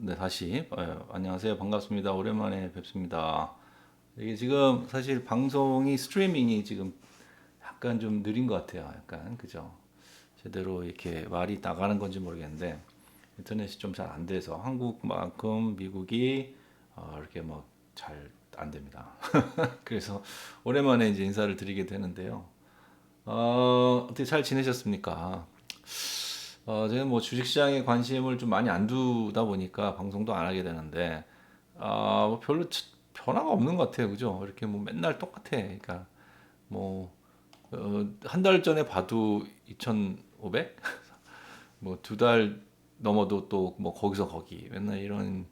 네, 다시 안녕하세요. 반갑습니다. 오랜만에 뵙습니다. 이게 지금 사실 방송이 스트리밍이 지금 약간 좀 느린 것 같아요. 약간 그죠? 제대로 이렇게 말이 나가는 건지 모르겠는데 인터넷이 좀 잘 안 돼서 한국만큼 미국이 이렇게 뭐 잘 안 됩니다. 그래서 오랜만에 이제 인사를 드리게 되는데요. 어떻게 잘 지내셨습니까? 저는 뭐 주식시장에 관심을 좀 많이 안 두다 보니까 방송도 안 하게 되는데, 뭐 별로 변화가 없는 것 같아요. 그죠? 이렇게 뭐 맨날 똑같아. 그러니까 뭐, 한 달 전에 봐도 2,500? 뭐 두 달 넘어도 또 뭐 거기서 거기. 맨날 이런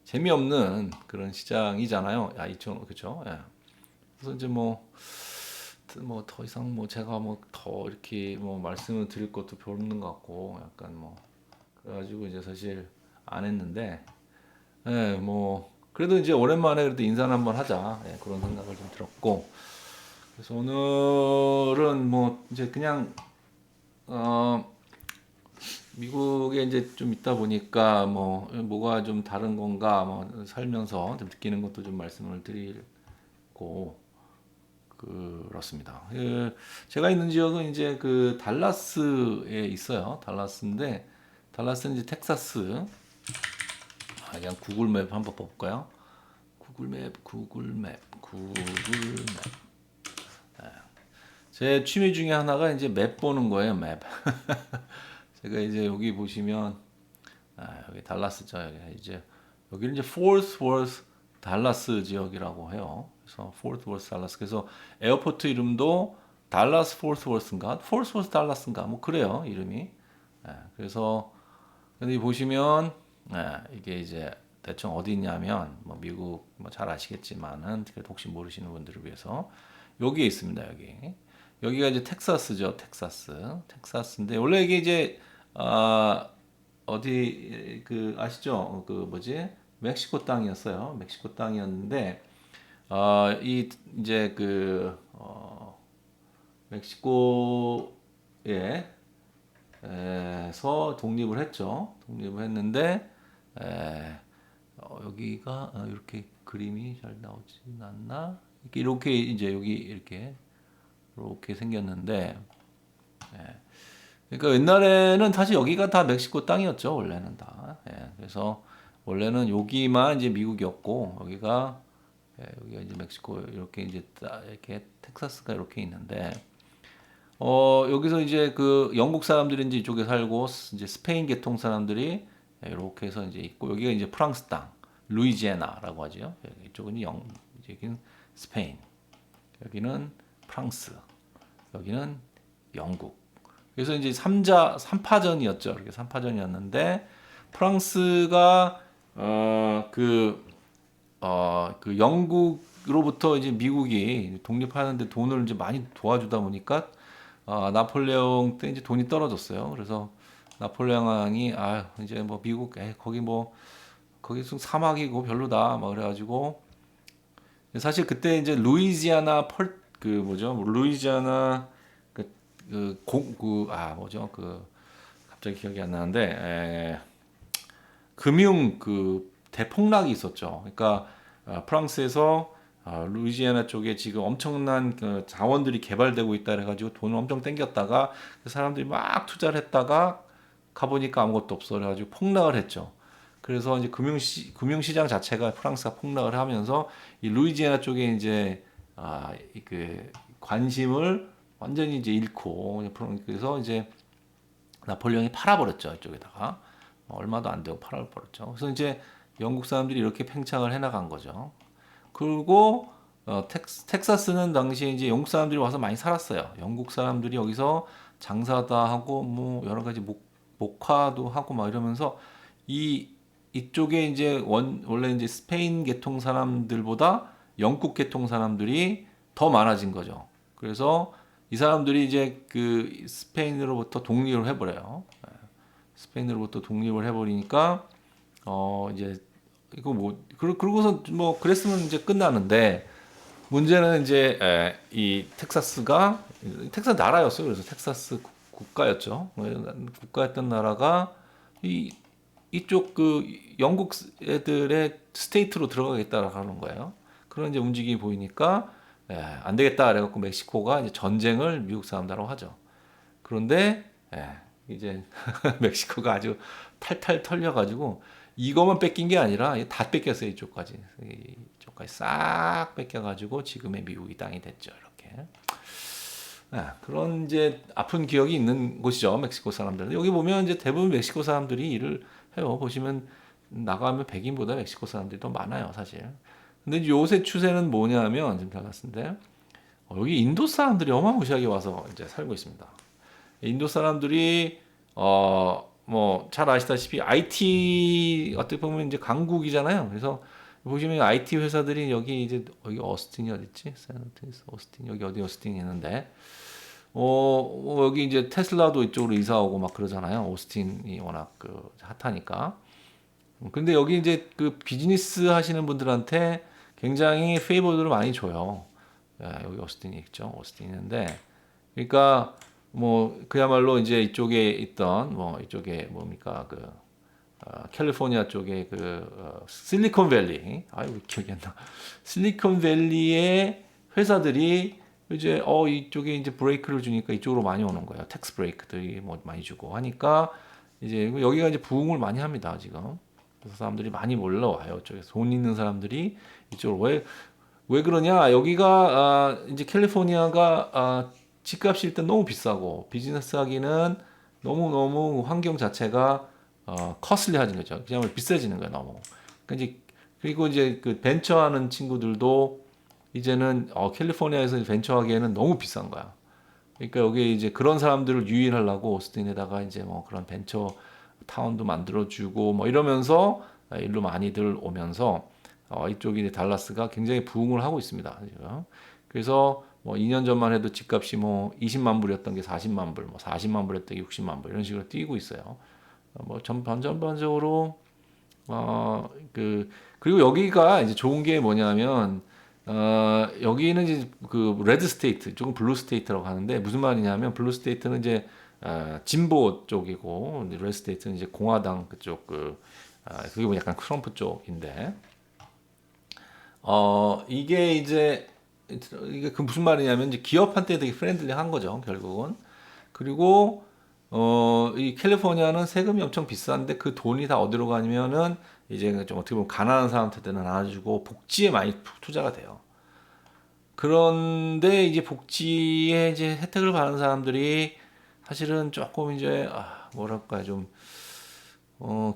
재미없는 그런 시장이잖아요. 야, 2,000, 그죠? 예. 그래서 이제 뭐 더 이상 뭐 제가 뭐 더 이렇게 뭐 말씀을 드릴 것도 별로 없는 것 같고 약간 뭐 그래가지고 이제 사실 안 했는데 예, 뭐 그래도 이제 오랜만에 그래도 인사를 한번 하자 예, 그런 생각을 좀 들었고 그래서 오늘은 뭐 이제 그냥 어 미국에 이제 좀 있다 보니까 뭐 뭐가 좀 다른 건가 뭐 살면서 좀 느끼는 것도 좀 말씀을 드리고 그렇습니다. 제가 있는 지역은 이제 그 달라스에 있어요. 달라스인데 달라스는 이제 텍사스. 그냥 구글 맵 한번 볼까요? 구글 맵. 제 취미 중에 하나가 이제 맵 보는 거예요. 맵. 제가 이제 여기 보시면 여기 달라스죠. 여기 이제 여기는 이제 포트 워스 달라스 지역이라고 해요. 그래서 포트 워스 달라스. 그래서 에어포트 이름도 달라스 포트 워스인가? 포트 워스 달라스인가? 뭐 그래요. 이름이. 그래서 근데 보시면 이게 이제 대충 어디 있냐면 뭐 미국 뭐 잘 아시겠지만은 그래도 혹시 모르시는 분들을 위해서 여기에 있습니다. 여기가 이제 텍사스죠. 텍사스인데 원래 이게 이제 아 어디 그 아시죠? 그 뭐지? 멕시코 땅이었어요. 멕시코 땅이었는데 이 이제 멕시코에 에서 독립을 했죠. 독립을 했는데 에, 여기가 이렇게 그림이 잘 나오진 않나? 이렇게 이제 여기 이렇게 생겼는데 그러니까 옛날에는 사실 여기가 다 멕시코 땅이었죠. 원래는 다. 그래서 원래는 여기만 이제 미국이었고 여기가 이제 멕시코 이렇게 이제 이렇게 텍사스가 이렇게 있는데 여기서 이제 그 영국 사람들이 이제 이쪽에 살고 이제 스페인 계통 사람들이 이렇게 해서 이제 있고 여기가 이제 프랑스 땅, 루이지애나라고 하죠. 이쪽은 여기는 스페인, 여기는 프랑스, 여기는 영국. 그래서 이제 삼파전이었죠. 이렇게 삼파전이었는데 프랑스가 그 영국으로부터 이제 미국이 독립하는데 돈을 이제 많이 도와주다 보니까 나폴레옹 때 이제 돈이 떨어졌어요. 그래서 나폴레옹 왕이 이제 뭐 미국 거기 사막이고 별로다 뭐 그래가지고 사실 그때 이제 루이지아나 그 뭐죠? 루이지아나 뭐죠? 갑자기 기억이 안 나는데 금융 대폭락이 있었죠. 그러니까 프랑스에서 루이지애나 쪽에 지금 엄청난 그 자원들이 개발되고 있다 그래가지고 돈을 엄청 땡겼다가 그 사람들이 막 투자를 했다가 가보니까 아무것도 없어 그래가지고 폭락을 했죠. 그래서 이제 금융시장 자체가 프랑스가 폭락을 하면서 이 루이지애나 쪽에 이제 그 관심을 완전히 이제 잃고 그래서 이제 나폴레옹이 팔아버렸죠. 이쪽에다가 얼마도 안 되고 팔아버렸죠. 그래서 이제 영국 사람들이 이렇게 팽창을 해나간 거죠. 그리고 텍사스는 당시에 이제 영국 사람들이 와서 많이 살았어요. 영국 사람들이 여기서 장사도 하고 뭐 여러 가지 목화도 하고 막 이러면서 이 이쪽에 이제 원래 이제 스페인 계통 사람들보다 영국 계통 사람들이 더 많아진 거죠. 그래서 이 사람들이 이제 그 스페인으로부터 독립을 해버려요. 스페인으로부터 독립을 해버리니까 이제 이거 뭐 그러고서 뭐 그랬으면 이제 끝나는데 문제는 이제 이 텍사스 나라였어요. 그래서 텍사스 국가였죠. 국가였던 나라가 이 이쪽 그 영국 애들의 스테이트로 들어가겠다라고 하는 거예요. 그런 이제 움직임이 보이니까 안 되겠다 그래갖고 멕시코가 이제 전쟁을 미국 사람들하고 하죠. 그런데 이제 멕시코가 아주 탈탈 털려가지고 이것만 뺏긴 게 아니라 다 뺏겼어요. 이쪽까지 싹 뺏겨가지고 지금의 미국이 땅이 됐죠. 이렇게. 그런 이제 아픈 기억이 있는 곳이죠. 멕시코 사람들은. 여기 보면 이제 대부분 멕시코 사람들이 일을 해요. 보시면 나가면 백인보다 멕시코 사람들이 더 많아요, 사실. 근데 요새 추세는 뭐냐면 지금 잘 봤는데 여기 인도 사람들이 어마무시하게 와서 이제 살고 있습니다. 인도 사람들이 뭐 잘 아시다시피 IT 어떻게 보면 이제 강국이잖아요. 그래서 보시면 IT 회사들이 여기 어스틴이 어디 있지? 샌안토니스 어스틴 여기 어디 어스틴이 있는데 여기 이제 테슬라도 이쪽으로 이사 오고 막 그러잖아요. 오스틴이 워낙 그 핫하니까. 근데 여기 이제 그 비즈니스 하시는 분들한테 굉장히 페이버들을 많이 줘요. 여기 오스틴이 있죠. 오스틴이 있는데 그러니까 뭐 그야말로 이제 이쪽에 있던 뭐 이쪽에 뭡니까 그 캘리포니아 쪽에 실리콘밸리 아이고 기억이 안 나. 실리콘밸리의 회사들이 이제 이쪽에 이제 브레이크를 주니까 이쪽으로 많이 오는 거예요. 텍스 브레이크들이 뭐 많이 주고 하니까 이제 여기가 이제 부흥을 많이 합니다, 지금. 그래서 사람들이 많이 몰려와요. 쪽에서 돈 있는 사람들이 이쪽으로 왜 그러냐? 여기가 이제 캘리포니아가 집값이 일단 너무 비싸고 비즈니스 하기는 너무 환경 자체가 커슬리해진 거죠. 그냥 비싸지는 거예요, 너무. 그리고 이제 그 벤처하는 친구들도 이제는 캘리포니아에서 벤처하기에는 너무 비싼 거야. 그러니까 여기 이제 그런 사람들을 유인하려고 오스틴에다가 이제 뭐 그런 벤처 타운도 만들어주고 뭐 이러면서 일로 많이들 오면서 이쪽이 이제 달라스가 굉장히 부흥을 하고 있습니다, 지금. 그래서 뭐 2년 전만 해도 집값이 뭐 20만 불이었던 게 40만 불, 뭐 40만 불이었던 게 60만 불 이런 식으로 뛰고 있어요. 뭐 전반적으로 그리고 여기가 이제 좋은 게 뭐냐면 여기는 이제 그 레드 스테이트, 조금 블루 스테이트라고 하는데 무슨 말이냐면 블루 스테이트는 이제 진보 쪽이고 레드 스테이트는 이제 공화당 그쪽 그게 뭐 약간 트럼프 쪽인데 이게 그 무슨 말이냐면 이제 기업한테 되게 프렌들리한 거죠, 결국은. 그리고 이 캘리포니아는 세금이 엄청 비싼데 그 돈이 다 어디로 가냐면은 이제 좀 어떻게 보면 가난한 사람한테는 나눠주고 복지에 많이 투자가 돼요. 그런데 이제 복지에 이제 혜택을 받는 사람들이 사실은 조금 이제 뭐랄까 좀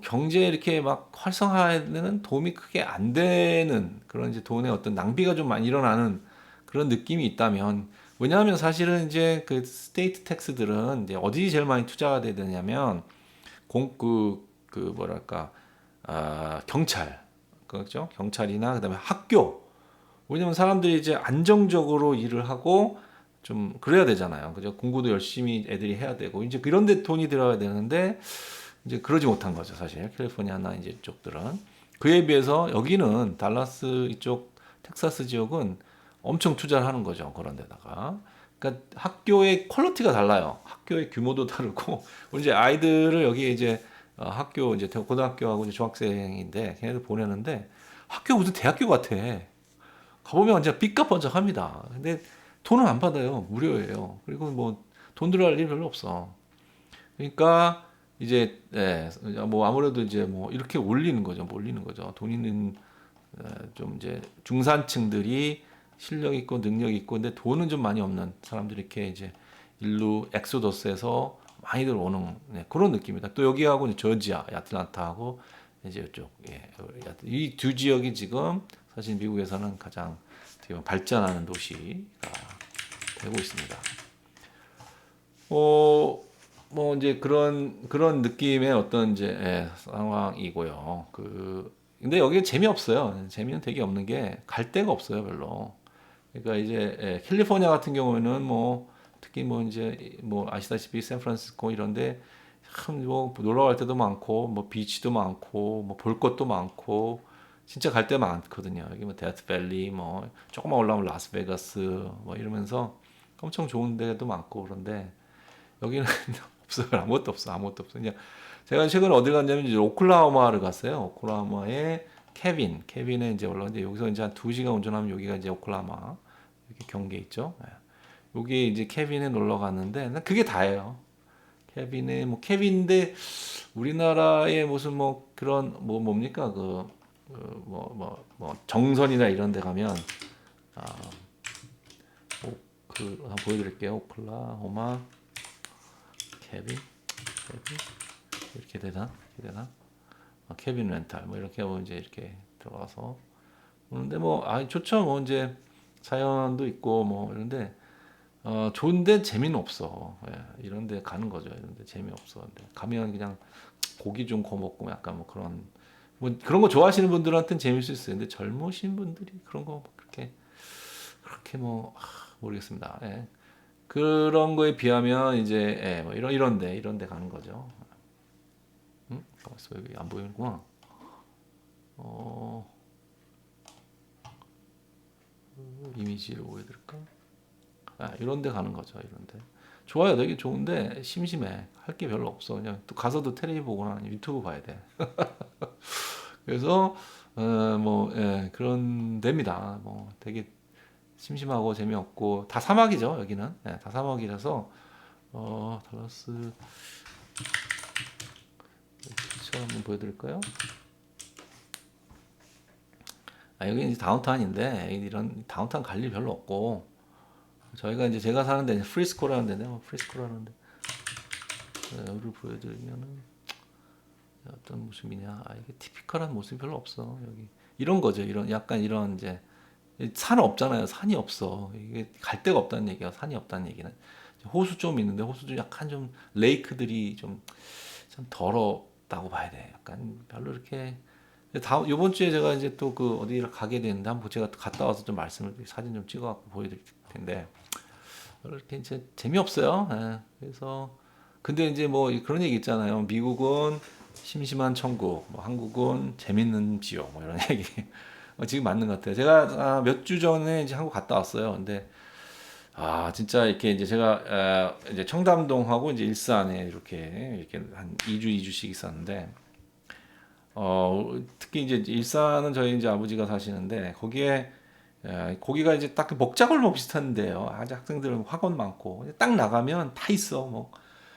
경제에 이렇게 막 활성화에는 도움이 크게 안 되는 그런 이제 돈의 어떤 낭비가 좀 많이 일어나는 그런 느낌이 있다면 왜냐하면 사실은 이제 그 스테이트 텍스들은 이제 어디 제일 많이 투자가 돼야 되냐면 뭐랄까 경찰 그렇죠? 경찰이나 그다음에 학교 왜냐면 사람들이 이제 안정적으로 일을 하고 좀 그래야 되잖아요. 그죠? 공부도 열심히 애들이 해야 되고 이제 그런 데 돈이 들어가야 되는데 이제 그러지 못한 거죠, 사실. 캘리포니아나 이제 이쪽들은. 그에 비해서 여기는 달라스 이쪽 텍사스 지역은 엄청 투자를 하는 거죠, 그런 데다가. 그러니까 학교의 퀄리티가 달라요. 학교의 규모도 다르고 우리 이제 아이들을 여기에 이제 학교 이제 고등학교하고 이제 중학생인데 걔네들 보내는데 학교 무슨 대학교 같아. 가보면 진짜 삐까뻔쩍합니다. 근데 돈은 안 받아요. 무료예요. 그리고 뭐 돈 들어갈 일 별로 없어. 그러니까 이제 뭐 아무래도 이제 뭐 이렇게 올리는 거죠. 뭐 올리는 거죠. 돈 있는 좀 이제 중산층들이 실력 있고 능력 있고 근데 돈은 좀 많이 없는 사람들이 이렇게 이제 일루 엑소더스에서 많이들 오는 그런 느낌이다. 또 여기하고 이제 저지아, 애틀란타하고 이제 이쪽 이 두 지역이 지금 사실 미국에서는 가장 발전하는 도시가 되고 있습니다. 뭐 이제 그런 느낌의 어떤 이제 상황이고요. 근데 여기 재미없어요. 재미는 되게 없는 게 갈 데가 없어요, 별로. 그러니까 이제 캘리포니아 같은 경우에는 뭐 특히 뭐 이제 뭐 아시다시피 샌프란시스코 이런데 참 뭐 놀러 갈 때도 많고 뭐 비치도 많고 뭐 볼 것도 많고 진짜 갈 데 많거든요. 여기 뭐 데스밸리 뭐 조금만 올라오면 라스베가스 뭐 이러면서 엄청 좋은 데도 많고 그런데 여기는 없어요. 아무것도 없어. 아무것도 없어. 그냥 제가 최근에 어디 갔냐면 이제 오클라호마를 갔어요. 오클라호마에 케빈에 이제 올라갔는데 여기서 이제 한 2시간 운전하면 여기가 이제 오클라호마 이렇게 경계 있죠. 예. 여기 이제 케빈에 놀러 갔는데 난 그게 다예요. 케빈에 뭐 케빈인데 우리나라에 무슨 뭐 그런 뭐 뭡니까 뭐 정선이나 이런 데 가면 아, 한번 보여드릴게요. 오클라호마 케빈 이렇게 되나? 케빈 렌탈 뭐 이렇게 하고 이제 이렇게 들어가서 오는데 뭐 좋죠. 뭐 이제 자연도 있고 뭐 이런데 좋은데 재미는 없어. 예, 이런 데 가는 거죠. 이런 데 재미없어. 근데 가면 그냥 고기 좀 구워 먹고 약간 뭐 그런 거 좋아하시는 분들한테는 재미있을 수 있어요. 근데 젊으신 분들이 그런 거 그렇게 뭐 모르겠습니다. 예. 그런 거에 비하면 이제 뭐 이런 데 가는 거죠. 가만 있어. 여기 안 보이는구나. 어, 이미지를 보여드릴까? 이런 데 가는 거죠. 이런 데. 좋아요. 되게 좋은데 심심해. 할 게 별로 없어. 그냥 또 가서도 텔레비 보거나 유튜브 봐야 돼. 그래서 그런 데입니다. 뭐 되게 심심하고 재미없고 다 사막이죠. 여기는 다 사막이라서 달라스 피처 한번 보여드릴까요? 여기 이제 다운타운인데 이런 다운타운 갈 일 별로 없고 저희가 이제 제가 사는 데 프리스코라는 데인데 프리스코라는데 여기를 보여드리면은 어떤 모습이냐? 이게 티피컬한 모습이 별로 없어. 여기 이런 거죠. 이런 약간 이런 이제 산은 없잖아요. 산이 없어. 이게 갈 데가 없다는 얘기야. 산이 없다는 얘기는 호수 좀 있는데 호수 좀 약간 좀 레이크들이 좀 더럽다고 봐야 돼. 약간 별로 이렇게 이번 주에 제가 이제 또 그 어디를 가게 되는데 한번 제가 갔다 와서 좀 사진 좀 찍어갖고 보여드릴 텐데 별로 이렇게 이제 재미없어요. 예. 그래서 근데 이제 뭐 그런 얘기 있잖아요. 미국은 심심한 천국, 뭐 한국은 재밌는 지옥, 뭐 이런 얘기. 지금 맞는 것 같아요. 제가 몇 주 전에 이제 한국 갔다 왔어요. 근데 진짜 이렇게 이제 제가 이제 청담동하고 이제 일산에 이렇게 한 2주씩 있었는데 특히 이제 일산은 저희 이제 아버지가 사시는데 거기가 이제 딱 먹자골목 비슷한데요. 아주 학생들은 학원 많고 딱 나가면 다 있어. 뭐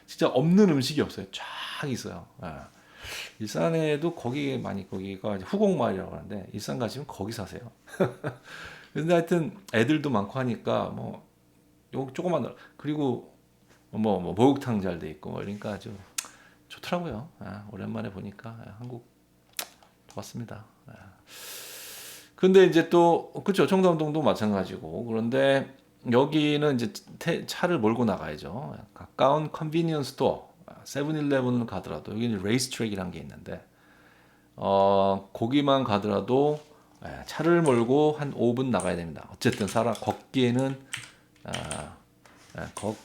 진짜 없는 음식이 없어요. 쫙 있어요. 일산에도 거기가 이제 후곡마을이라고 하는데 일산 가시면 거기 사세요. 근데 하여튼 애들도 많고 하니까 뭐 요 조그만 그리고 뭐 목욕탕 잘 돼 있고 그러니까 아주 좋더라고요. 오랜만에 보니까 한국 좋았습니다. 근데 이제 또 그쵸 청담동도 마찬가지고 그런데 여기는 이제 차를 몰고 나가야죠. 가까운 컨비니언스 스토어 세븐일레븐을 가더라도 여기는 레이스 트랙이라는 게 있는데 거기만 가더라도 차를 몰고 한 5분 나가야 됩니다. 어쨌든 걷기에는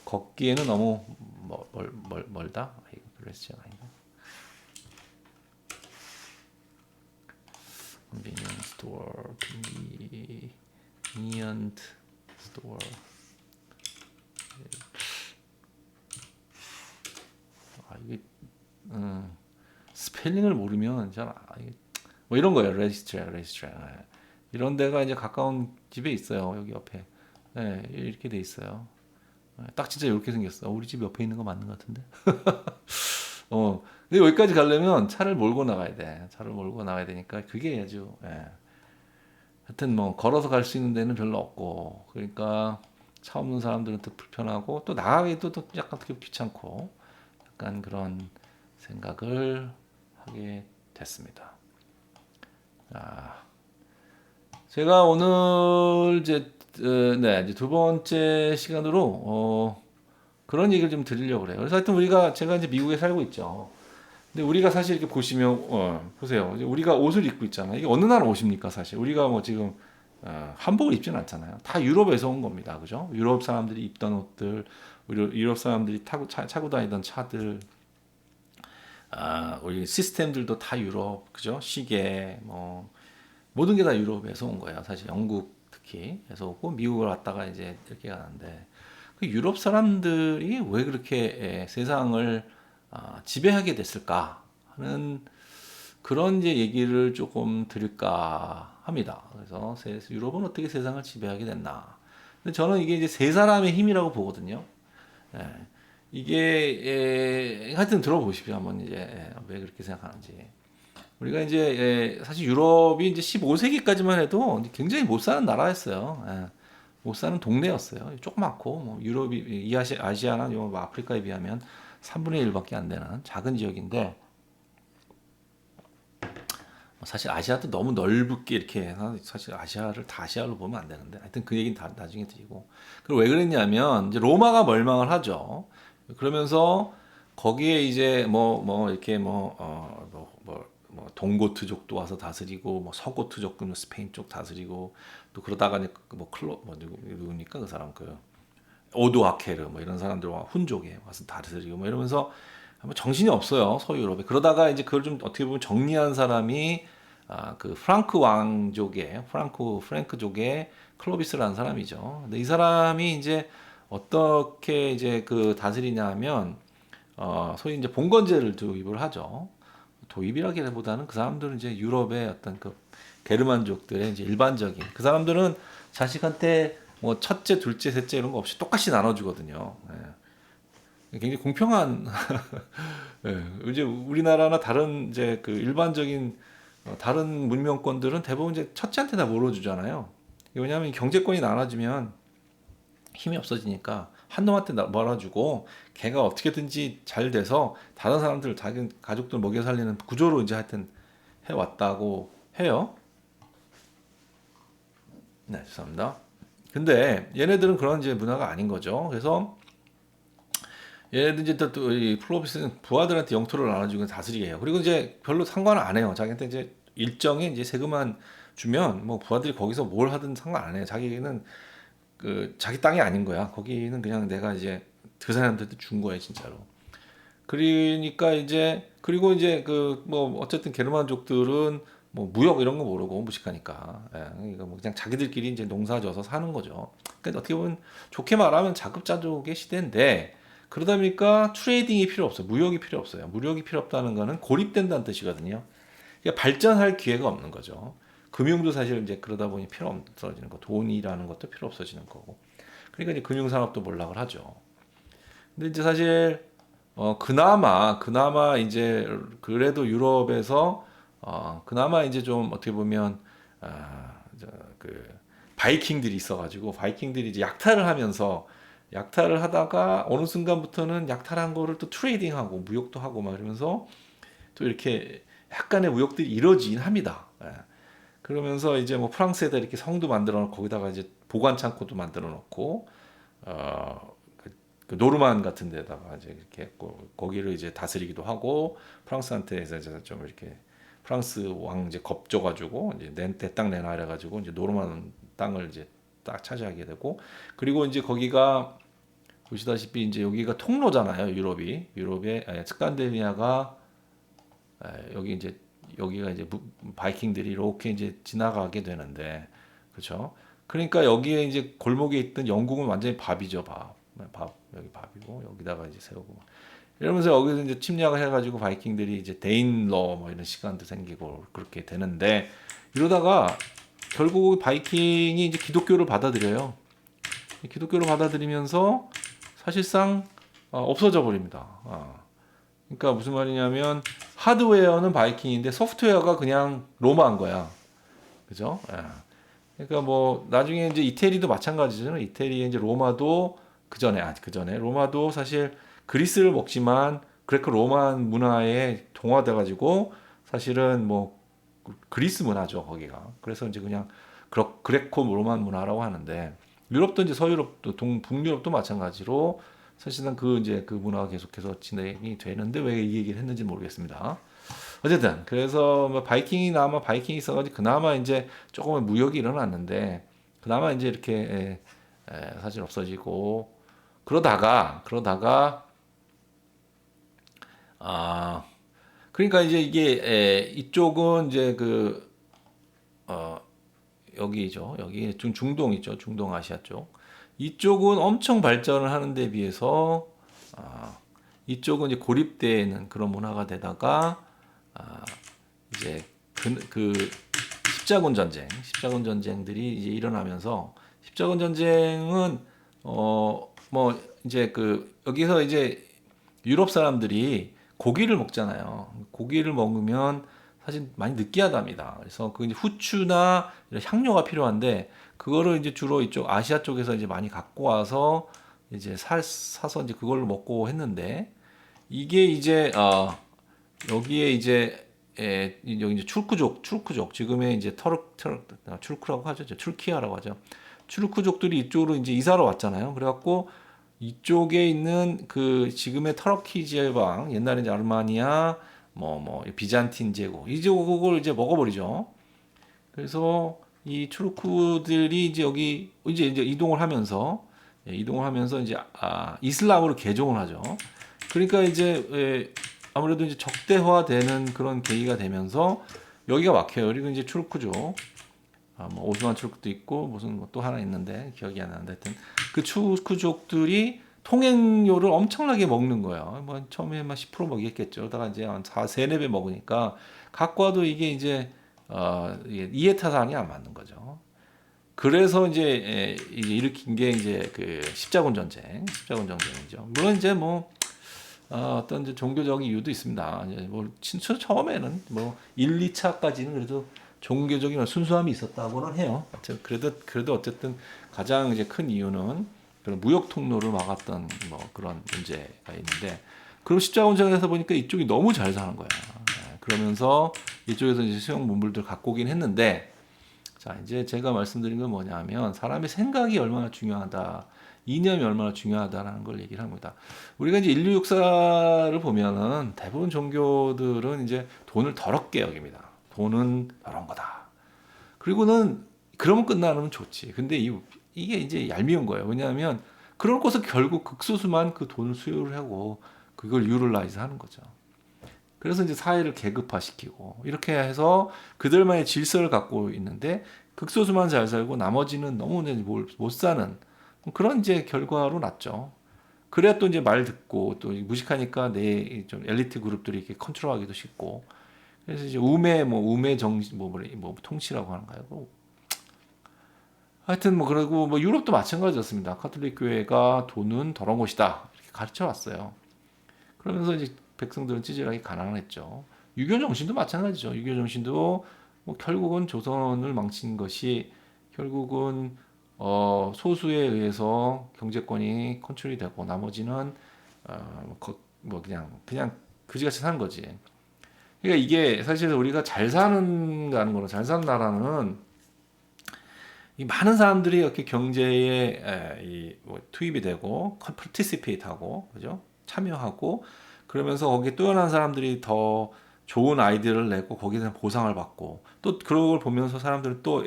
걷기에는 너무 멀다. 이거 레이스 트랙 아닌가? 컨비니언스 스토어 컨비니언트 스토어 이게 스펠링을 모르면 뭐 이런 거예요. 레지스트레. 이런 데가 이제 가까운 집에 있어요. 여기 옆에. 이렇게 돼 있어요. 딱 진짜 이렇게 생겼어. 우리 집 옆에 있는 거 맞는 것 같은데. 근데 여기까지 가려면 차를 몰고 나가야 돼. 차를 몰고 나가야 되니까 그게 아주 하여튼 뭐 걸어서 갈 수 있는 데는 별로 없고 그러니까 차 없는 사람들은 또 불편하고 또 나가기도 또 약간 귀찮고 약간 그런 생각을 하게 됐습니다. 제가 오늘 이제 이제 두 번째 시간으로 그런 얘기를 좀 드리려고 그래요. 그래서 하여튼 제가 이제 미국에 살고 있죠. 근데 우리가 사실 이렇게 보시면 보세요. 이제 우리가 옷을 입고 있잖아요. 이게 어느 나라 옷입니까, 사실? 우리가 뭐 지금 한복을 입지는 않잖아요. 다 유럽에서 온 겁니다. 그죠? 유럽 사람들이 입던 옷들, 유럽 사람들이 차고 다니던 차들, 우리 시스템들도 다 유럽, 그죠? 시계, 뭐 모든 게 다 유럽에서 온 거예요. 사실 영국 특히 해서 오고 미국을 왔다가 이제 이렇게 가는데 그 유럽 사람들이 왜 그렇게 세상을 지배하게 됐을까 하는 그런 이제 얘기를 조금 드릴까 합니다. 그래서 유럽은 어떻게 세상을 지배하게 됐나? 근데 저는 이게 이제 세 사람의 힘이라고 보거든요. 예. 이게 하여튼 들어보십시오. 한번 이제 왜 그렇게 생각하는지. 우리가 이제 사실 유럽이 이제 15세기까지만 해도 굉장히 못 사는 나라였어요. 못 사는 동네였어요. 조그맣고 뭐 유럽이 이 아시아나 뭐 아프리카에 비하면 3분의 1밖에 안 되는 작은 지역인데 사실 아시아도 너무 넓게 이렇게 사실 아시아를 다 아시아로 보면 안 되는데 하여튼 그 얘기는 다 나중에 드리고 그리고 왜 그랬냐면 이제 로마가 멸망을 하죠. 그러면서 거기에 이제 뭐 이렇게 뭐 동고트족도 와서 다스리고 뭐 서고트족도 스페인 쪽 다스리고 또 그러다가 이제 뭐 누굽니까 그 사람 그 오도아케르 뭐 이런 사람들과 훈족에 와서 다스리고 뭐 이러면서 뭐 정신이 없어요 서유럽에. 그러다가 이제 그걸 좀 어떻게 보면 정리한 사람이 그 프랑크 왕족의 프랭크족의 클로비스라는 사람이죠. 근데 이 사람이 이제 어떻게 이제 그 다스리냐면 소위 이제 봉건제를 도입을 하죠. 도입이라기보다는 그 사람들은 이제 유럽의 어떤 그 게르만족들의 이제 일반적인 그 사람들은 자식한테 뭐 첫째, 둘째, 셋째 이런 거 없이 똑같이 나눠주거든요. 굉장히 공평한 이제 우리나라나 다른 이제 그 일반적인 다른 문명권들은 대부분 이제 첫째한테 다 몰아주잖아요. 왜냐하면 경제권이 나눠지면 힘이 없어지니까 한 놈한테 몰아주고 걔가 어떻게든지 잘 돼서 다른 사람들 자기 가족들 먹여 살리는 구조로 이제 하여튼 해왔다고 해요. 네, 죄송합니다. 근데 얘네들은 그런 이제 문화가 아닌 거죠. 그래서 얘네들 이제 또이 플로비스는 부하들한테 영토를 나눠주고 다스리게 해요. 그리고 이제 별로 상관을 안 해요. 자기한테 이제 일정의 이제 세금만 주면 뭐 부하들이 거기서 뭘 하든 상관 안 해요. 자기는 그 자기 땅이 아닌 거야. 거기는 그냥 내가 이제 그 사람들한테 준 거예요, 진짜로. 그러니까 이제 그리고 이제 그 뭐 어쨌든 게르만족들은 뭐 무역 이런 거 모르고 무식하니까 이거 뭐 그냥 자기들끼리 이제 농사져서 사는 거죠. 그러니까 어떻게 보면 좋게 말하면 자급자족의 시대인데 그러다 보니까 트레이딩이 필요 없어요. 무역이 필요 없어요. 무역이 필요 없다는 거는 고립된다는 뜻이거든요. 그러니까 발전할 기회가 없는 거죠. 금융도 사실 이제 그러다 보니 필요 없어지는 거, 돈이라는 것도 필요 없어지는 거고. 그러니까 이제 금융산업도 몰락을 하죠. 근데 이제 사실 그나마 이제 그래도 유럽에서 그나마 이제 좀 어떻게 보면 그 바이킹들이 있어가지고 바이킹들이 이제 약탈을 하다가 어느 순간부터는 약탈한 거를 또 트레이딩하고 무역도 하고 막 이러면서 또 이렇게 약간의 무역들이 이루어지긴 합니다. 그러면서 이제 뭐 프랑스에다 이렇게 성도 만들어 놓고 거기다가 이제 보관 창고도 만들어 놓고 그 노르만 같은 데다가 이제 이렇게 거기를 이제 다스리기도 하고 프랑스한테 이제 좀 이렇게 프랑스 왕 이제 겁줘가지고 이제 내땅 내놔 이래가지고 이제 노르만 땅을 이제 딱 차지하게 되고 그리고 이제 거기가 보시다시피 이제 여기가 통로잖아요 유럽의 스칸디네비아가 여기 이제 여기가 이제 바이킹들이 이렇게 이제 지나가게 되는데 그렇죠. 그러니까 여기에 이제 골목에 있던 영국은 완전히 밥이죠 밥 여기 밥이고 여기다가 이제 세우고 이러면서 여기서 이제 침략을 해가지고 바이킹들이 이제 데인러 뭐 이런 시간도 생기고 그렇게 되는데 이러다가 결국 바이킹이 이제 기독교를 받아들여요. 기독교를 받아들이면서 사실상 없어져 버립니다. 그러니까 무슨 말이냐면 하드웨어는 바이킹인데 소프트웨어가 그냥 로마인 거야. 그죠? 그러니까 뭐 나중에 이제 이태리도 마찬가지잖아요. 이태리에 이제 로마도 그 전에 로마도 사실 그리스를 먹지만 그레코 로만 문화에 동화돼 가지고 사실은 뭐 그리스 문화죠, 거기가. 그래서 이제 그냥 그레코 로만 문화라고 하는데 유럽도 이제 서유럽도 북유럽도 마찬가지로 사실상 그 이제 그 문화가 계속해서 진행이 되는데 왜 이 얘기를 했는지 모르겠습니다. 어쨌든 그래서 뭐 바이킹이 있어가지고 그나마 이제 조금의 무역이 일어났는데 그나마 이제 이렇게 사실 없어지고 그러다가 아 그러니까 이제 이게 이쪽은 이제 그 여기죠. 여기 중동 있죠. 중동 아시아 쪽. 이쪽은 엄청 발전을 하는 데 비해서 아, 이쪽은 이제 고립되는 그런 문화가 되다가 이제 그 십자군 전쟁들이 이제 일어나면서 십자군 전쟁은 뭐 이제 여기서 이제 유럽 사람들이 고기를 먹잖아요. 고기를 먹으면 사실 많이 느끼하답니다. 그래서 그 이제 후추나 이런 향료가 필요한데 그거를 이제 주로 이쪽 아시아 쪽에서 이제 많이 갖고 와서 이제 사서 이제 그걸로 먹고 했는데 이게 이제 여기에 이제 여기 이제 출크족 지금의 이제 출크라고 하죠. 출키아라고 하죠. 출크족들이 이쪽으로 이제 이사를 왔잖아요. 그래갖고 이쪽에 있는 그 지금의 터키 지방 옛날에 이제 아르마니아 비잔틴 제국 이쪽을 이제 먹어버리죠. 그래서 이 투르크들이 이제 여기 이제 이동을 하면서 이제 이슬람으로 개종을 하죠. 그러니까 이제 아무래도 이제 적대화되는 그런 계기가 되면서 여기가 막혀요. 그리고 이제 투르크족 뭐 오스만 투르크도 있고 무슨 또 하나 있는데 기억이 안 나는데 하여튼 그 투르크족들이 통행료를 엄청나게 먹는 거예요. 뭐 처음에 막 10% 먹였겠죠. 그러다가 이제 한 4배 먹으니까 갖고 와도 이게 이제 이게 이해타산이 안 맞는 거죠. 그래서 이제 이제 일으킨 게 이제 그 십자군 전쟁이죠. 물론 이제 뭐 어떤 이제 종교적인 이유도 있습니다. 이제 뭐 처음에는 뭐 1, 2차까지는 그래도 종교적인 순수함이 있었다고는 해요. 그래도 어쨌든 가장 이제 큰 이유는 그런 무역 통로를 막았던 뭐 그런 문제가 있는데 그럼 십자군전에서 보니까 이쪽이 너무 잘 사는 거야. 그러면서 이쪽에서 이제 수용 문물들 갖고 오긴 했는데 자 이제 제가 말씀드린 건 뭐냐면 사람의 생각이 얼마나 중요하다. 이념이 얼마나 중요하다라는 걸 얘기를 합니다. 우리가 이제 인류 역사를 보면은 대부분 종교들은 이제 돈을 더럽게 여깁니다. 돈은 더러운 거다. 그리고는 그러면 끝나면 좋지. 근데 이게 이제 얄미운 거예요. 왜냐하면 그럴 것은 결국 극소수만 그 돈을 수요를 하고 그걸 유럴라이즈 하는 거죠. 그래서 이제 사회를 계급화시키고 이렇게 해서 그들만의 질서를 갖고 있는데 극소수만 잘 살고 나머지는 너무 못 사는 그런 이제 결과로 났죠. 그래야 또 이제 말 듣고 또 무식하니까 내 좀 엘리트 그룹들이 이렇게 컨트롤하기도 쉽고 그래서 이제 우매 정신 뭐 통치라고 하는가요? 하여튼 뭐 그러고 뭐 유럽도 마찬가지였습니다. 카톨릭 교회가 돈은 더러운 것이다 이렇게 가르쳐 왔어요. 그러면서 이제 백성들은 찌질하게 가난을 했죠. 유교 정신도 마찬가지죠. 유교 정신도 뭐 결국은 조선을 망친 것이 결국은 소수에 의해서 경제권이 컨트롤이 되고 나머지는 뭐 그냥 그지같이 사는 거지. 그러니까 이게 사실 우리가 잘 사는 거는 잘 사는 나라는 이 많은 사람들이 이렇게 경제에 뭐 투입이 되고 파티시페이트하고 그죠? 참여하고 그러면서 거기에 뛰어난 사람들이 더 좋은 아이디어를 내고 거기에 대한 보상을 받고 또 그런 걸 보면서 사람들은 또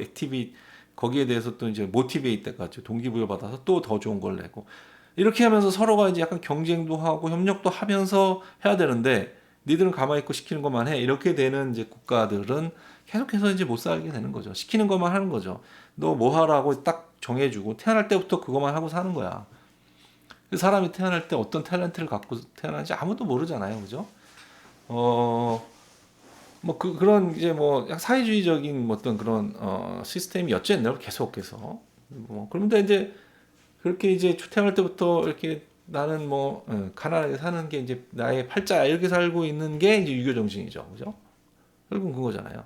거기에 대해서 또 이제 모티베이트 가지고 동기부여 받아서 또 더 좋은 걸 내고 이렇게 하면서 서로가 이제 약간 경쟁도 하고 협력도 하면서 해야 되는데 니들은 가만히 있고 시키는 것만 해 이렇게 되는 이제 국가들은 계속해서 이제 못 살게 되는 거죠. 시키는 것만 하는 거죠. 너 뭐 하라고 딱 정해주고 태어날 때부터 그것만 하고 사는 거야. 그 사람이 태어날 때 어떤 탤런트를 갖고 태어나는지 아무도 모르잖아요, 그죠? 뭐 그런 이제 뭐 사회주의적인 어떤 그런 시스템이 였잖아요, 계속해서. 뭐 그런데 이제 그렇게 이제 태어날 때부터 이렇게 나는 뭐 가난하게 사는 게 이제 나의 팔자야 이렇게 살고 있는 게 이제 유교 정신이죠, 그죠? 결국은 그거잖아요.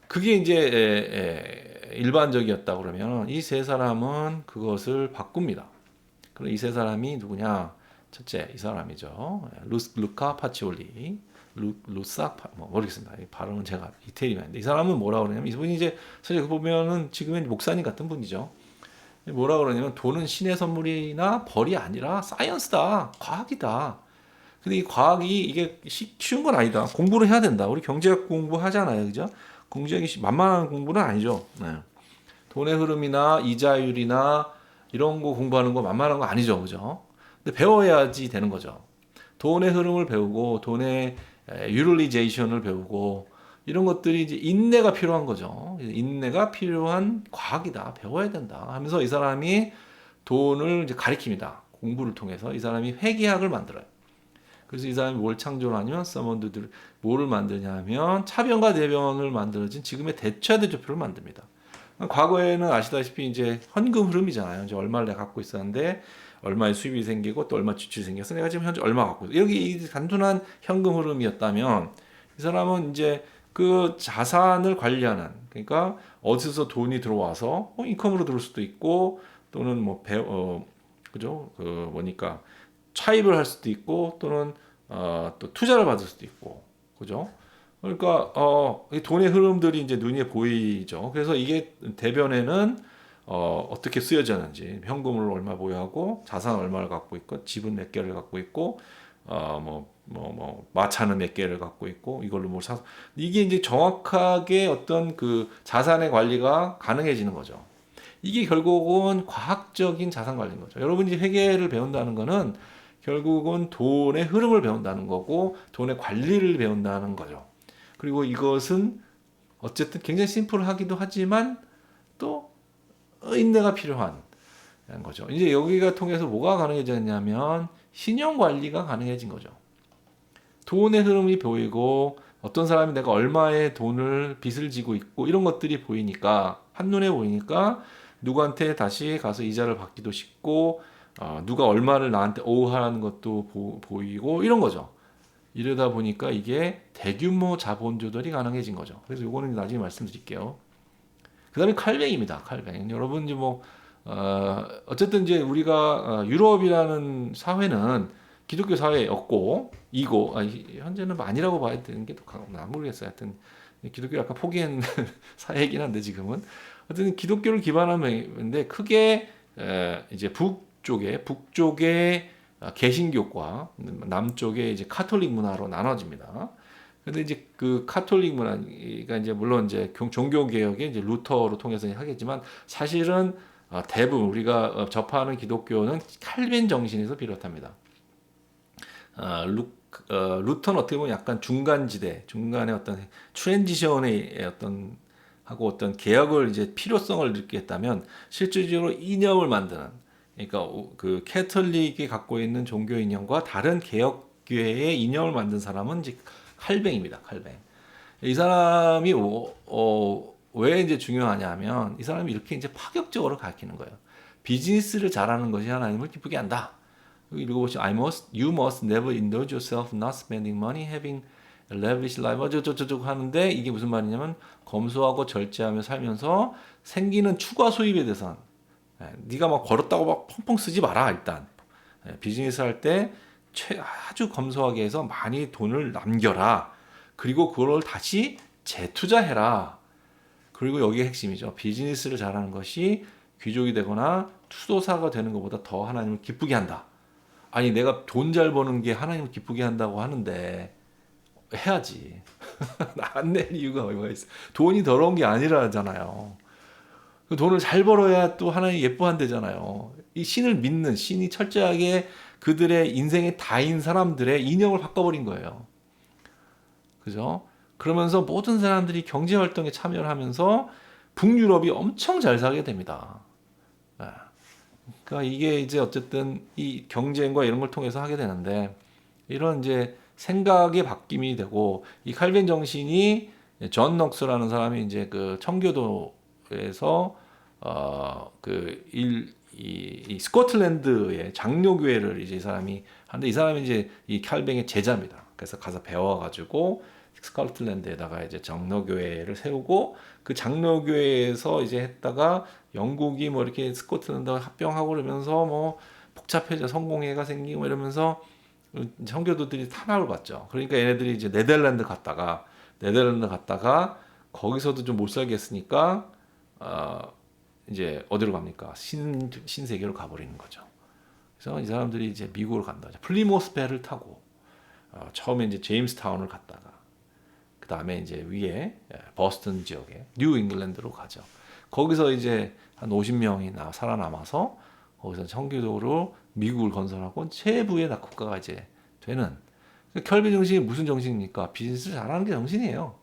그게 이제 일반적이었다 그러면 이 세 사람은 그것을 바꿉니다. 그럼 이 세 사람이 누구냐? 첫째 이 사람이죠. 루카 파치올리, 모르겠습니다. 이 발음은 제가 이태리어인데 이 사람은 뭐라 그러냐면 이분이 이제 사실 그 보면은 지금은 목사님 같은 분이죠. 뭐라 그러냐면 돈은 신의 선물이나 벌이 아니라 사이언스다, 과학이다. 근데 이 과학이 이게 쉬운 건 아니다. 공부를 해야 된다. 우리 경제학 공부하잖아요, 그죠? 공제하기 만만한 공부는 아니죠. 네. 돈의 흐름이나 이자율이나 이런 거 공부하는 거 만만한 거 아니죠. 그죠? 근데 배워야지 되는 거죠. 돈의 흐름을 배우고 돈의 유틸리제이션을 배우고 이런 것들이 이제 인내가 필요한 거죠. 인내가 필요한 과학이다. 배워야 된다. 하면서 이 사람이 돈을 이제 가리킵니다. 공부를 통해서 이 사람이 회계학을 만들어요. 그래서 이 사람이 뭘 창조하냐면 서먼드들 뭐를 만드냐면 차변과 대변을 만들어진 지금의 대차 대조표를 만듭니다. 과거에는 아시다시피 이제 현금 흐름이잖아요. 이제 얼마를 내가 갖고 있었는데 얼마의 수입이 생기고 또 얼마 지출이 생겨서 내가 지금 현재 얼마 갖고 있어. 이렇게 이 단순한 현금 흐름이었다면 이 사람은 이제 그 자산을 관리하는 그러니까 어디서 돈이 들어와서 인컴으로 들어올 수도 있고 또는 뭐 그죠? 그 뭐니까 차입을 할 수도 있고 또는 또 투자를 받을 수도 있고 그죠? 그러니까 이 돈의 흐름들이 이제 눈에 보이죠. 그래서 이게 대변에는 어떻게 쓰여졌는지 현금을 얼마 보유하고 자산 얼마를 갖고 있고 집은 몇 개를 갖고 있고 마차는 몇 개를 갖고 있고 이걸로 뭐 사서 이게 이제 정확하게 어떤 그 자산의 관리가 가능해지는 거죠. 이게 결국은 과학적인 자산 관리인 거죠. 여러분이 회계를 배운다는 거는 결국은 돈의 흐름을 배운다는 거고 돈의 관리를 배운다는 거죠. 그리고 이것은 어쨌든 굉장히 심플하기도 하지만 또 인내가 필요한 거죠. 이제 여기가 통해서 뭐가 가능해졌냐면 신용 관리가 가능해진 거죠. 돈의 흐름이 보이고 어떤 사람이 내가 얼마의 돈을 빚을 지고 있고 이런 것들이 보이니까 한눈에 보이니까 누구한테 다시 가서 이자를 받기도 쉽고 누가 얼마를 나한테 오하라는 것도 보이고 이런 거죠. 이러다 보니까 이게 대규모 자본 조달이 가능해진 거죠. 그래서 요거는 나중에 말씀드릴게요. 그다음에 칼뱅입니다. 칼뱅. 여러분 이제 뭐 어쨌든 이제 우리가 유럽이라는 사회는 기독교 사회였고 이고 현재는 아니라고 봐야 되는 게 난 모르겠어요. 하여튼 기독교 약간 포기한 사회이긴 한데 지금은 어쨌든 기독교를 기반한 면인데 크게 이제 북쪽에 개신교과 남쪽에 이제 카톨릭 문화로 나눠집니다. 근데 이제 그 카톨릭 문화가 이제 물론 이제 종교 개혁에 이제 루터로 통해서 하겠지만 사실은 대부분 우리가 접하는 기독교는 칼빈 정신에서 비롯합니다. 루터는 어떻게 보면 약간 중간지대, 중간에 어떤 트랜지션의 어떤 개혁을 이제 필요성을 느꼈다면 실질적으로 이념을 만드는 그러니까 그 캐톨릭이 갖고 있는 종교 이념과 다른 개혁교회의 이념을 만든 사람은 이제 칼뱅입니다. 칼뱅. 이 사람이 왜 이제 중요하냐면 이 사람이 이렇게 이제 파격적으로 가르치는 거예요. 비즈니스를 잘하는 것이 하나님을 기쁘게 한다. 읽어보시죠. You must never indulge yourself not spending money, having a lavish life. 어쩌고저쩌고 하는데 이게 무슨 말이냐면 검소하고 절제하며 살면서 생기는 추가 수입에 대해서는 네가 막 벌었다고 막 펑펑 쓰지 마라 일단. 비즈니스 할 때 아주 검소하게 해서 많이 돈을 남겨라. 그리고 그걸 다시 재투자해라. 그리고 여기가 핵심이죠. 비즈니스를 잘하는 것이 귀족이 되거나 투도사가 되는 것보다 더 하나님을 기쁘게 한다. 아니 내가 돈 잘 버는 게 하나님을 기쁘게 한다고 하는데 해야지. 안 낼 이유가 뭐가 있어. 돈이 더러운 게 아니라잖아요. 그 돈을 잘 벌어야 또 하나님 예뻐한대잖아요. 이 신을 믿는 신이 철저하게 그들의 인생의 다인 사람들의 인형을 바꿔버린 거예요. 그죠? 그러면서 모든 사람들이 경제 활동에 참여를 하면서 북유럽이 엄청 잘 살게 됩니다. 그러니까 이게 이제 어쨌든 이 경쟁과 이런 걸 통해서 하게 되는데 이런 이제 생각의 바뀜이 되고 이 칼빈 정신이 존 넉스라는 사람이 이제 그 청교도에서 이 스코틀랜드의 장로교회를 이제 이 사람이 하는데 이 사람이 이제 이 칼뱅의 제자입니다. 그래서 가서 배워가지고 스코틀랜드에다가 이제 장로교회를 세우고 그 장로교회에서 이제 했다가 영국이 뭐 이렇게 스코틀랜드와 합병하고 그러면서 뭐 복잡해져 성공회가 생기고 이러면서 청교도들이 탄압을 받죠. 그러니까 얘네들이 이제 네덜란드 갔다가 거기서도 좀 못 살겠으니까 이제 어디로 갑니까? 신세계로 가버리는 거죠. 그래서 이 사람들이 이제 미국으로 간다. 플리모스 배를 타고 처음에 이제 제임스타운을 갔다가 그 다음에 이제 위에 버스턴 지역에 뉴 잉글랜드로 가죠. 거기서 이제 한 50명이 살아남아서 거기서 청교도로 미국을 건설하고 최부의 국가가 이제 되는. 켈빈 정신이 무슨 정신입니까? 비즈니스를 잘하는 게 정신이에요.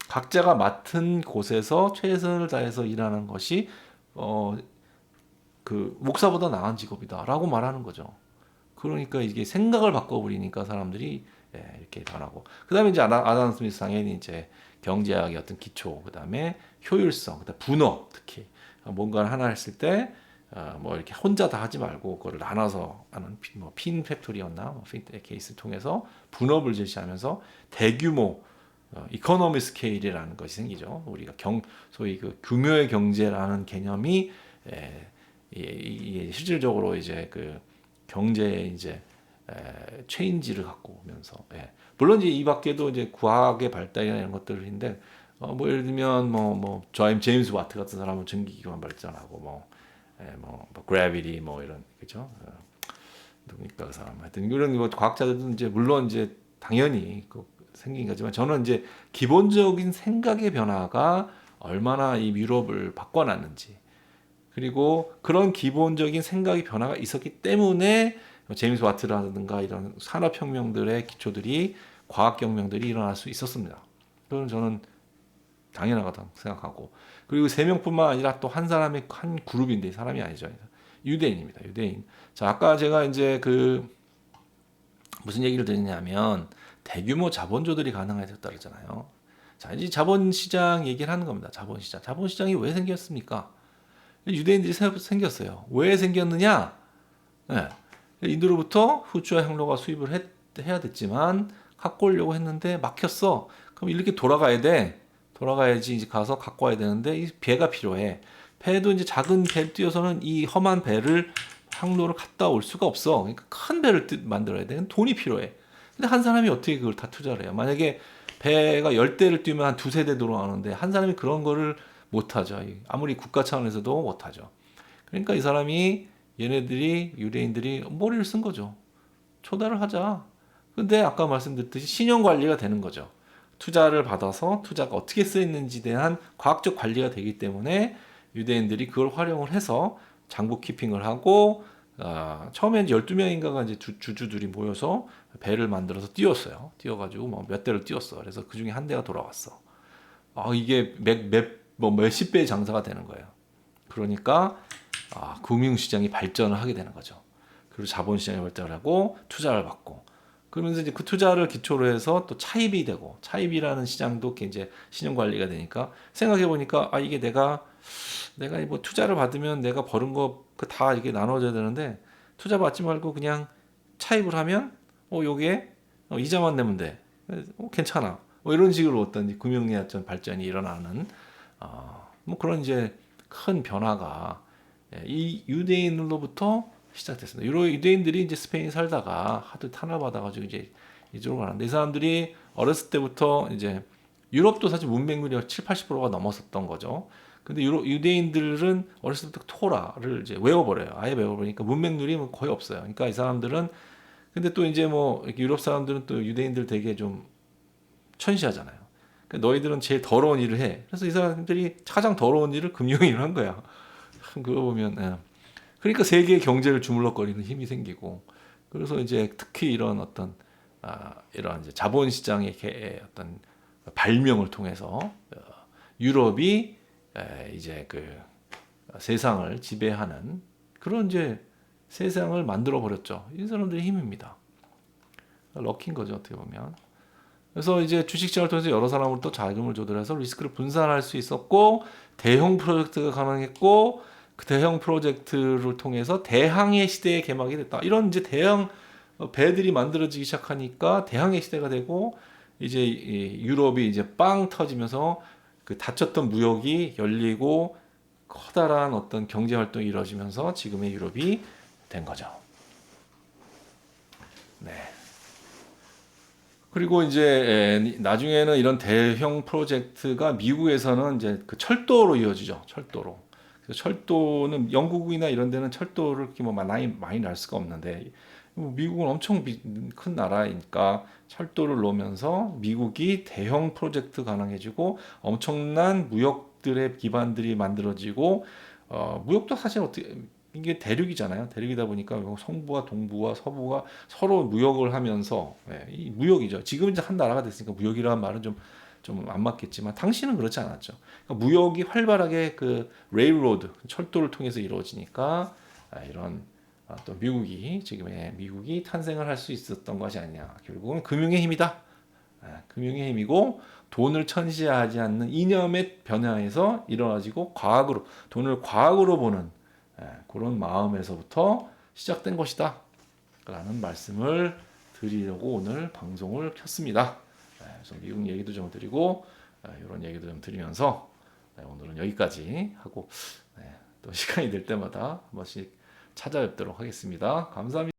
각자가 맡은 곳에서 최선을 다해서 일하는 것이 그 목사보다 나은 직업이다라고 말하는 거죠. 그러니까 이게 생각을 바꿔버리니까 사람들이 이렇게 변하고. 그다음에 이제 아담 스미스 당연히 이제 경제학의 어떤 기초, 그다음에 효율성, 그다음 분업 특히 뭔가를 하나 했을 때 뭐 이렇게 혼자 다 하지 말고 그거를 나눠서 하는 핀 팩토리였나 핀 케이스를 통해서 분업을 제시하면서 대규모 이코노미 스케일이라는 것이 생기죠. 우리가 소위 그 규모의 경제라는 개념이 실질적으로 이제 그 경제의 이제 체인지를 갖고 오면서 물론 이제 이 밖에도 이제 과학의 발달이나 이런 것들인데 뭐 예를 들면 뭐 제임스 와트 같은 사람은 전기기관 발전하고 뭐 그래비티 뭐 이런 그죠? 누굽니까 그 사람 하여튼 이런 뭐 과학자들은 이제 물론 이제 당연히 생긴 거지만 저는 이제 기본적인 생각의 변화가 얼마나 이 유럽을 바꿔놨는지 그리고 그런 기본적인 생각의 변화가 있었기 때문에 제임스 와트라든가 이런 산업혁명들의 기초들이 과학혁명들이 일어날 수 있었습니다. 그건 저는 당연하다고 생각하고 그리고 세 명뿐만 아니라 또 한 사람의 한 그룹인데 사람이 아니죠. 유대인입니다. 유대인. 자 아까 제가 이제 그 무슨 얘기를 드리냐면 대규모 자본조들이 가능해졌다 그랬잖아요. 자 이제 자본시장 얘기를 하는 겁니다. 자본시장. 자본시장이 왜 생겼습니까? 유대인들이 생겼어요. 왜 생겼느냐? 네. 인도로부터 후추와 향로가 수입을 해야 됐지만 갖고 오려고 했는데 막혔어. 그럼 이렇게 돌아가야 돼. 돌아가야지 이제 가서 갖고 와야 되는데 이 배가 필요해. 배도 이제 작은 배를 띄워서는 이 험한 배를 항로를 갔다 올 수가 없어. 그러니까 큰 배를 만들어야 돼. 돈이 필요해. 근데 한 사람이 어떻게 그걸 다 투자를 해요? 만약에 배가 10대를 뛰면 한 두세 대 들어가는데 한 사람이 그런 거를 못 하죠. 아무리 국가 차원에서도 못 하죠. 그러니까 이 사람이 얘네들이 유대인들이 머리를 쓴 거죠. 초달을 하자. 근데 아까 말씀드렸듯이 신용 관리가 되는 거죠. 투자를 받아서 투자가 어떻게 쓰였는지에 대한 과학적 관리가 되기 때문에 유대인들이 그걸 활용을 해서 장부 키핑을 하고 처음에 이제 12명인가가 이제 주주들이 모여서 배를 만들어서 띄웠어요. 띄워가지고 뭐 몇 대를 띄웠어. 그래서 그 중에 한 대가 돌아왔어. 이게 몇십 배의 장사가 되는 거예요. 그러니까 금융시장이 발전을 하게 되는 거죠. 그리고 자본시장이 발전을 하고 투자를 받고 그러면서 이제 그 투자를 기초로 해서 또 차입이 되고 차입이라는 시장도 이제 신용 관리가 되니까 생각해 보니까 이게 내가 뭐 투자를 받으면 내가 버는 거 다 이게 나눠져야 되는데 투자 받지 말고 그냥 차입을 하면 요게 이자만 내면 돼. 괜찮아. 뭐 이런 식으로 어떤 금융의 발전이 일어나는 뭐 그런 이제 큰 변화가 이 유대인으로부터 시작됐습니다. 유대인들이 이제 스페인 살다가 하도 탄압받아가지고 이제 이쪽으로 가는데 이 사람들이 어렸을 때부터 이제 유럽도 사실 문맹률이 7, 80%가 넘었었던 거죠. 근데 유대인들은 어렸을 때부터 토라를 이제 외워버려요. 아예 외워버리니까 문맹률이 거의 없어요. 그러니까 이 사람들은 근데 또 이제 뭐 유럽 사람들은 또 유대인들 되게 좀 천시하잖아요. 그러니까 너희들은 제일 더러운 일을 해. 그래서 이 사람들이 가장 더러운 일을 금융일을 한 거야. 그거 보면 그러니까 세계 경제를 주물럭거리는 힘이 생기고 그래서 이제 특히 이런 어떤 이런 이제 자본시장의 어떤 발명을 통해서 유럽이 이제 그 세상을 지배하는 그런 이제 세상을 만들어 버렸죠. 이 사람들의 힘입니다. 럭키인 거죠 어떻게 보면. 그래서 이제 주식시장을 통해서 여러 사람으로부터 자금을 조달해서 리스크를 분산할 수 있었고 대형 프로젝트가 가능했고 그 대형 프로젝트를 통해서 대항해 시대의 개막이 됐다. 이런 이제 대형 배들이 만들어지기 시작하니까 대항해 시대가 되고 이제 유럽이 이제 빵 터지면서 그 닫혔던 무역이 열리고 커다란 어떤 경제 활동이 이루어지면서 지금의 유럽이 된 거죠. 네. 그리고 이제 나중에는 이런 대형 프로젝트가 미국에서는 이제 그 철도로 이어지죠. 철도로. 그래서 철도는 영국이나 이런 데는 철도를 그렇게 뭐 많이 날 수가 없는데 미국은 엄청 큰 나라이니까 철도를 놓으면서 미국이 대형 프로젝트 가능해지고 엄청난 무역들의 기반들이 만들어지고 무역도 사실 어떻게 이게 대륙이잖아요. 대륙이다 보니까 성부와 동부와 서부가 서로 무역을 하면서 이 무역이죠. 지금 이제 한 나라가 됐으니까 무역이라는 말은 좀 안 맞겠지만 당시는 그렇지 않았죠. 그러니까 무역이 활발하게 그 레일로드 철도를 통해서 이루어지니까 이런 또 미국이 탄생을 할 수 있었던 것이 아니냐. 결국은 금융의 힘이다. 금융의 힘이고 돈을 천시하지 않는 이념의 변화에서 일어나지고 돈을 과학으로 보는 그런 마음에서부터 시작된 것이다. 라는 말씀을 드리려고 오늘 방송을 켰습니다. 그래서 미국 얘기도 좀 드리고 이런 얘기도 좀 드리면서 오늘은 여기까지 하고 또 시간이 될 때마다 한 번씩 찾아뵙도록 하겠습니다. 감사합니다.